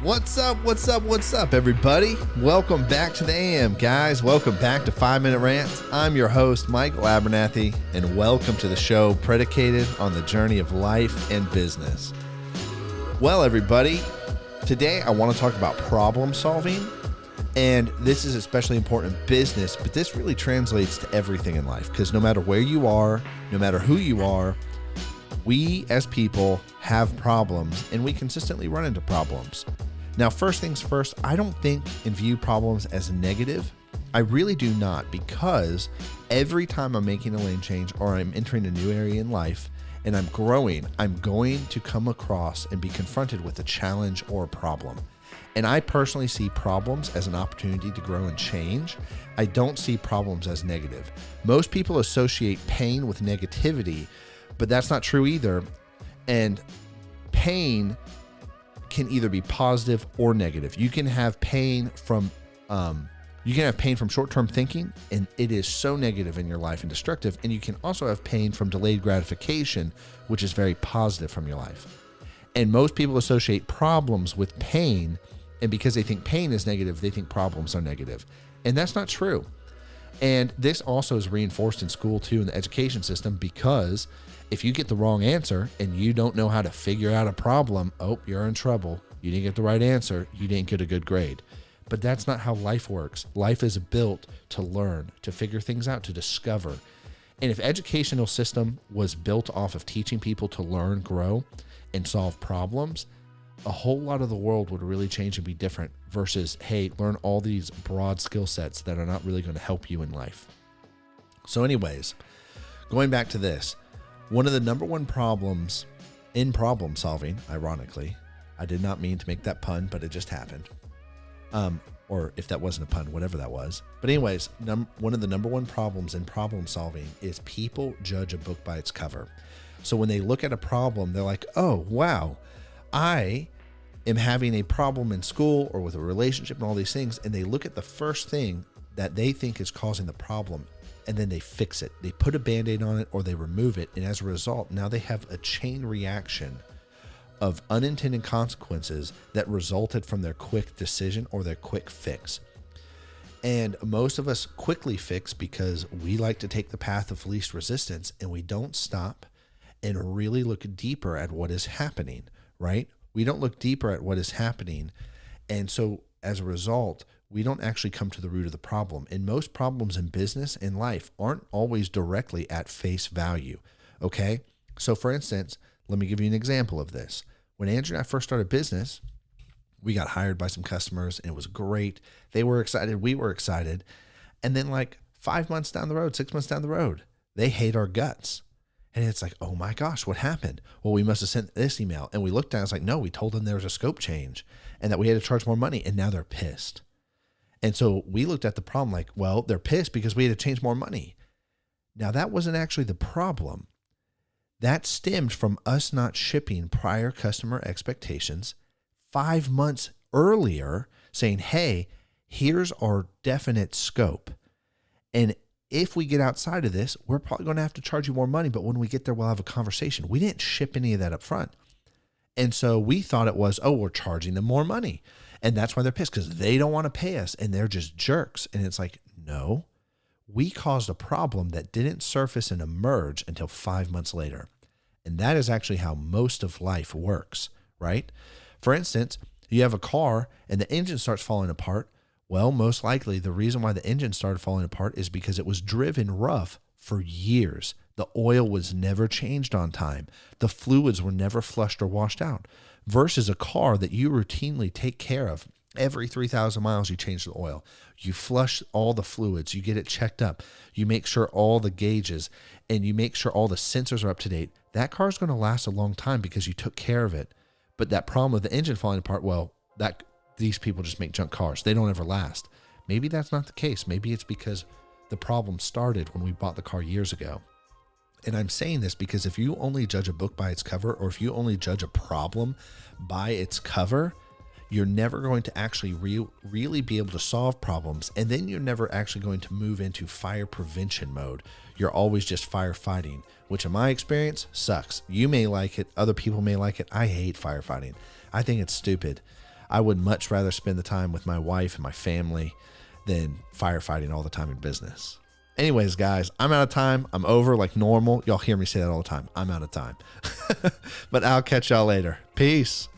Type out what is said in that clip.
What's up? What's up? What's up, everybody? Welcome back to the AM, guys. Welcome back to 5 Minute Rants. I'm your host, Michael Abernathy, and welcome to the show predicated on the journey of life and business. Well, everybody, today I want to talk about problem solving, and this is especially important in business, but this really translates to everything in life, because no matter where you are, no matter who you are, we as people have problems, and we consistently run into problems. Now, first things first, I don't think and view problems as negative. I really do not, because every time I'm making a lane change or I'm entering a new area in life and I'm growing, I'm going to come across and be confronted with a challenge or a problem. And I personally see problems as an opportunity to grow and change. I don't see problems as negative. Most people associate pain with negativity, but that's not true either. And pain can either be positive or negative. You can have pain from short-term thinking, and it is so negative in your life and destructive. And you can also have pain from delayed gratification, which is very positive from your life. And most people associate problems with pain, and because they think pain is negative, they think problems are negative. And that's not true. And this also is reinforced in school too, in the education system, because if you get the wrong answer and you don't know how to figure out a problem, you're in trouble. You didn't get the right answer. You didn't get a good grade. But that's not how life works. Life is built to learn, to figure things out, to discover. And if educational system was built off of teaching people to learn, grow, and solve problems, a whole lot of the world would really change and be different versus, hey, learn all these broad skill sets that are not really going to help you in life. So anyways, going back to this, one of the number one problems in problem solving, ironically, I did not mean to make that pun, but it just happened. Or if that wasn't a pun, whatever that was. But anyways, one of the number one problems in problem solving is people judge a book by its cover. So when they look at a problem, they're like, oh, wow, I am having a problem in school or with a relationship and all these things. And they look at the first thing that they think is causing the problem, and then they fix it. They put a Band-Aid on it or they remove it. And as a result, now they have a chain reaction of unintended consequences that resulted from their quick decision or their quick fix. And most of us quickly fix because we like to take the path of least resistance, and we don't stop and really look deeper at what is happening, right? We don't look deeper at what is happening. And so as a result, we don't actually come to the root of the problem. And most problems in business and life aren't always directly at face value. Okay. So for instance, let me give you an example of this. When Andrew and I first started business, we got hired by some customers and it was great. They were excited. We were excited. And then like 5 months down the road, 6 months down the road, they hate our guts. And it's like, oh my gosh, what happened? Well, we must have sent this email. And we looked at it, it's like, no, we told them there was a scope change and that we had to charge more money. And now they're pissed. And so we looked at the problem like, well, they're pissed because we had to change more money. Now that wasn't actually the problem. That stemmed from us not shipping prior customer expectations 5 months earlier, saying, hey, here's our definite scope. And if we get outside of this, we're probably going to have to charge you more money. But when we get there, we'll have a conversation. We didn't ship any of that up front. And so we thought it was, we're charging them more money. And that's why they're pissed, because they don't want to pay us and they're just jerks. And it's like, no, we caused a problem that didn't surface and emerge until 5 months later. And that is actually how most of life works, right? For instance, you have a car and the engine starts falling apart. Well, most likely the reason why the engine started falling apart is because it was driven rough for years. The oil was never changed on time. The fluids were never flushed or washed out. Versus a car that you routinely take care of. Every 3,000 miles, you change the oil. You flush all the fluids. You get it checked up. You make sure all the gauges and you make sure all the sensors are up to date. That car is going to last a long time because you took care of it. But that problem of the engine falling apart, well, these people just make junk cars. They don't ever last. Maybe that's not the case. Maybe it's because the problem started when we bought the car years ago. And I'm saying this because if you only judge a book by its cover, or if you only judge a problem by its cover, you're never going to actually really be able to solve problems. And then you're never actually going to move into fire prevention mode. You're always just firefighting, which in my experience sucks. You may like it. Other people may like it. I hate firefighting. I think it's stupid. I would much rather spend the time with my wife and my family than firefighting all the time in business. Anyways, guys, I'm out of time. I'm over like normal. Y'all hear me say that all the time. I'm out of time. But I'll catch y'all later. Peace.